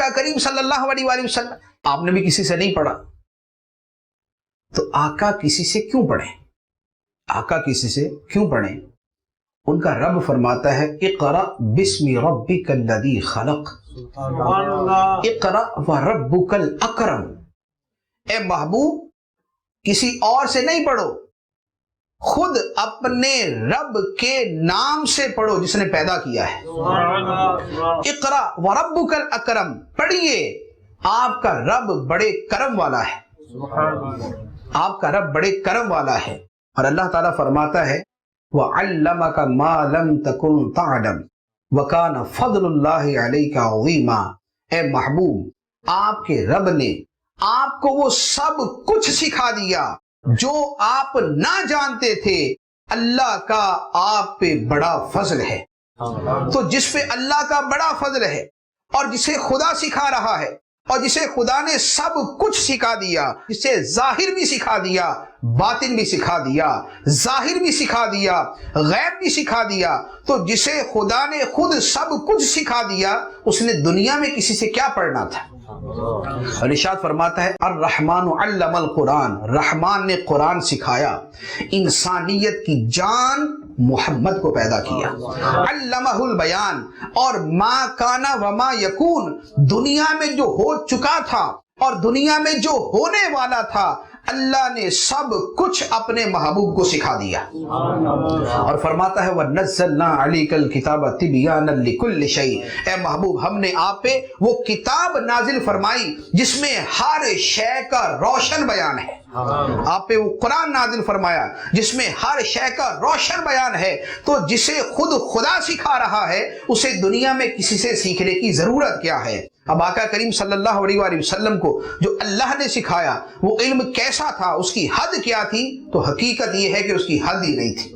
آقا کریم صلی اللہ علیہ وآلہ وسلم، آپ نے بھی کسی سے نہیں پڑھا تو آقا کسی سے کیوں پڑھیں؟ آقا کسی سے کیوں پڑھیں؟ ان کا رب فرماتا ہے اقرأ بسم ربک الذی خلق، اقرأ وربک الاکرم، اے محبوب کسی اور سے نہیں پڑھو، خود اپنے رب کے نام سے پڑھو جس نے پیدا کیا ہے۔ اقرأ وربک الاکرم، پڑھیے، آپ کا رب بڑے کرم والا ہے، آپ کا رب بڑے کرم والا ہے۔ اور اللہ تعالیٰ فرماتا ہے وَعَلَّمَكَ مَا لَمْ تَكُنْ تَعْلَمْ وَكَانَ فَضْلُ اللَّهِ عَلَيْكَ عَظِيمًا، اے محبوب آپ کے رب نے آپ کو وہ سب کچھ سکھا دیا جو آپ نہ جانتے تھے، اللہ کا آپ پہ بڑا فضل ہے۔ تو جس پہ اللہ کا بڑا فضل ہے اور جسے خدا سکھا رہا ہے اور جسے خدا نے سب کچھ سکھا دیا، جسے ظاہر بھی سکھا دیا، باطن بھی سکھا دیا، ظاہر بھی سکھا دیا، غیب بھی سکھا دیا، تو جسے خدا نے خود سب کچھ سکھا دیا اس نے دنیا میں کسی سے کیا پڑھنا تھا؟ اور ارشاد فرماتا ہے الرحمن علم القرآن، رحمان نے قرآن سکھایا، انسانیت کی جان محمد کو پیدا کیا، علمہ البیان، اور ما کانا وما یکون، دنیا میں جو ہو چکا تھا اور دنیا میں جو ہونے والا تھا اللہ نے سب کچھ اپنے محبوب کو سکھا دیا۔ اور فرماتا ہے وَنَزَّلْنَا عَلَيْكَ الْكِتَابَ تِبْيَانًا لِكُلِّ شَيْءٍ، اے محبوب ہم نے آپ پہ وہ کتاب نازل فرمائی جس میں ہر شے کا روشن بیان ہے۔ آپ پہ وہ قرآن نازل فرمایا جس میں ہر شے کا روشن بیان ہے، تو جسے خود خدا سکھا رہا ہے اسے دنیا میں کسی سے سیکھنے کی ضرورت کیا ہے؟ اب آقا کریم صلی اللہ علیہ وآلہ وسلم کو جو اللہ نے سکھایا وہ علم کیسا تھا، اس کی حد کیا تھی؟ تو حقیقت یہ ہے کہ اس کی حد ہی نہیں تھی۔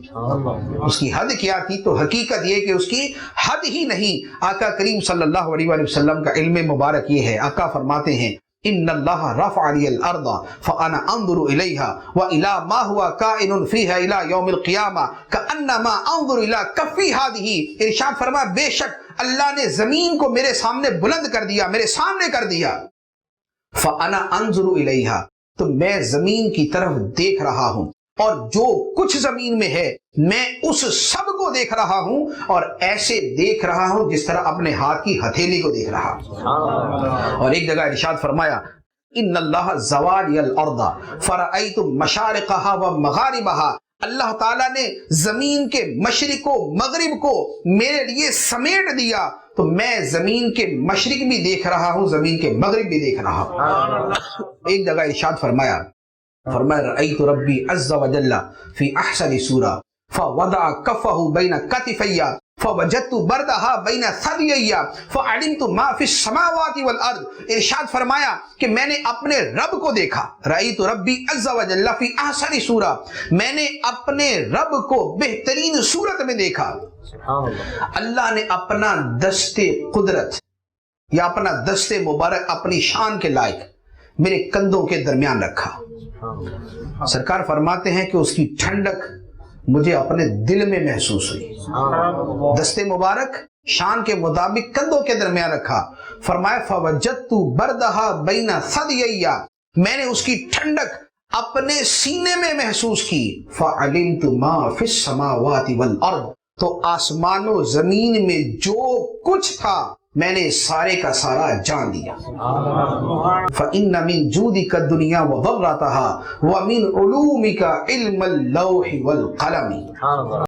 اس کی حد کیا تھی؟ تو حقیقت یہ کہ اس کی حد ہی نہیں۔ آقا کریم صلی اللہ علیہ وآلہ وسلم کا علم مبارک یہ ہے، آقا فرماتے ہیں ان اللہ رفع لی الارض فانا انظر الیہا والی ما هو کائن فیہا الی یوم القیامہ کانما انظر الی کفی ہذہ، ارشاد فرمایا بے شک اللہ نے زمین کو میرے سامنے بلند کر دیا، میرے سامنے کر دیا، فانا انظر الیہا، تو میں زمین کی طرف دیکھ رہا ہوں اور جو کچھ زمین میں ہے میں اس سب کو دیکھ رہا ہوں، اور ایسے دیکھ رہا ہوں جس طرح اپنے ہاتھ کی ہتھیلی کو دیکھ رہا ہوں۔ اور ایک جگہ ارشاد فرمایا ان اللہ زوالی الارض فرأیت مشارقہا و مغاربہا، اللہ تعالیٰ نے زمین کے مشرق و مغرب کو میرے لیے سمیٹ دیا، تو میں زمین کے مشرق بھی دیکھ رہا ہوں، زمین کے مغرب بھی دیکھ رہا ہوں۔ ایک جگہ ارشاد فرمایا رأیت ربی عز وجل فی احسن صورہ فوضع کفہ بین کتفی فوجدت بردہا بین ثدیی فعلمت ما فی السماوات والارض، ارشاد فرمایا کہ میں نے اپنے رب کو دیکھا، رأیت ربی عز وجل فی احسن صورہ، میں نے اپنے رب کو بہترین صورت میں دیکھا۔ اللہ نے اپنا دست قدرت یا اپنا دست مبارک اپنی شان کے لائق میرے کندھوں کے درمیان رکھا۔ سرکار فرماتے ہیں کہ اس کی ٹھنڈک مجھے اپنے دل میں محسوس ہوئی، دست مبارک شان کے مطابق کندھوں کے درمیان رکھا، فرمایا فوجدت بردہا بین ثدیی، میں نے اس کی ٹھنڈک اپنے سینے میں محسوس کی، فعلمت ما فی السماوات والارض، تو آسمان و زمین میں جو کچھ تھا میں نے سارے کا سارا جان لیا۔ فَإِنَّ مِن جُودِكَ الدُّنْيَا وَضَرَّتَهَا وَمِنْ عُلُومِكَ عِلْمَ اللَّوْحِ وَالْقَلَمِ۔